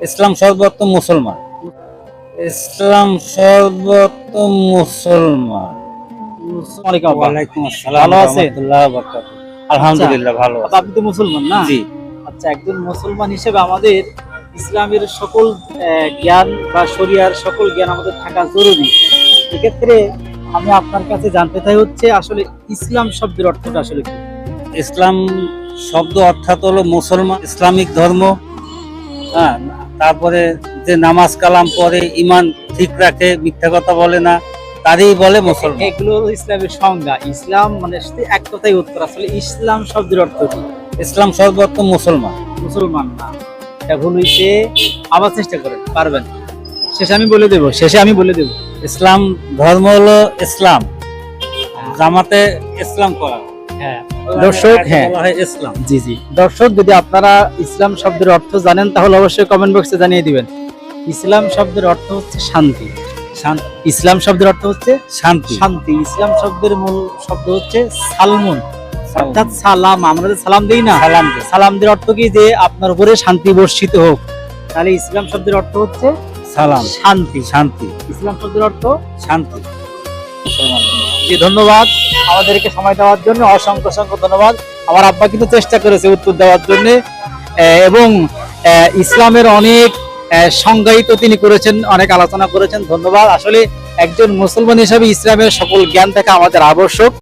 ইসলাম সর্বোত্তম মুসলমান। ইসলাম সর্বোত্তম মুসলমান। ওয়ালাইকুম আসসালাম ভালো আছেন? রাহমাতুল্লাহি ওয়া বারাকাতুহু। আলহামদুলিল্লাহ ভালো আছি। আপনি তো মুসলমান না? জি। আচ্ছা, একজন মুসলমান হিসেবে আমাদের ইসলামের সকল জ্ঞান বা শরিয়ার সকল জ্ঞান আমাদের থাকা জরুরি। এক্ষেত্রে আমি আপনার কাছে জানতে চাই হচ্ছে আসলে ইসলাম শব্দের অর্থটা আসলে কি? ইসলাম শব্দ অর্থাৎ হলো মুসলমান, ইসলামিক ধর্ম। হ্যাঁ, তারপরে যে নামাজ কালাম পড়ে, ঈমান ঠিক রাখে, মিথ্যা কথা বলে না, তারই বলে মুসলমান। এগুলো হলো ইসলামের সংজ্ঞা। ইসলাম মানে শুধু এক কথাই উত্তর। আসলে ইসলাম শব্দের অর্থ কি? ইসলাম সর্বোত্তম মুসলমান। মুসলমান না, এটা ভুল হইছে। আবার চেষ্টা করেন, পারবেন। শেষে আমি বলে দেব। ইসলাম ধর্ম হলো ইসলাম, জামাতে ইসলাম করা। হ্যাঁ দর্শক, হ্যাঁ বলা হয় ইসলাম। জি জি দর্শক, যদি আপনারা ইসলাম শব্দের অর্থ জানেন তাহলে অবশ্যই কমেন্ট বক্সে জানিয়ে দিবেন। ইসলাম শব্দের অর্থ হচ্ছে শান্তি। ইসলাম শব্দের অর্থ হচ্ছে শান্তি। শান্তি। ইসলাম শব্দের মূল শব্দ হচ্ছে সালমুন, অর্থাৎ সালাম। আমরা যে সালাম দেই না, সালাম দেই। সালামদের অর্থ কি? যে আপনার উপরে শান্তি বর্ষিত হোক। তাহলে ইসলাম শব্দের অর্থ হচ্ছে সালাম, শান্তি। শান্তি, ইসলাম শব্দের অর্থ শান্তি। জি, ধন্যবাদ আমাদেরকে সময় দেওয়ার জন্য। অসংখ্য অসংখ্য ধন্যবাদ। আমার আব্বা কিন্তু চেষ্টা করেছে উত্তর দেওয়ার জন্য, এবং ইসলামের অনেক সংজ্ঞায়িত তিনি করেছেন, অনেক আলোচনা করেছেন। ধন্যবাদ। আসলে একজন মুসলমান হিসাবে ইসলামের সকল জ্ঞান থাকা আমাদের আবশ্যক।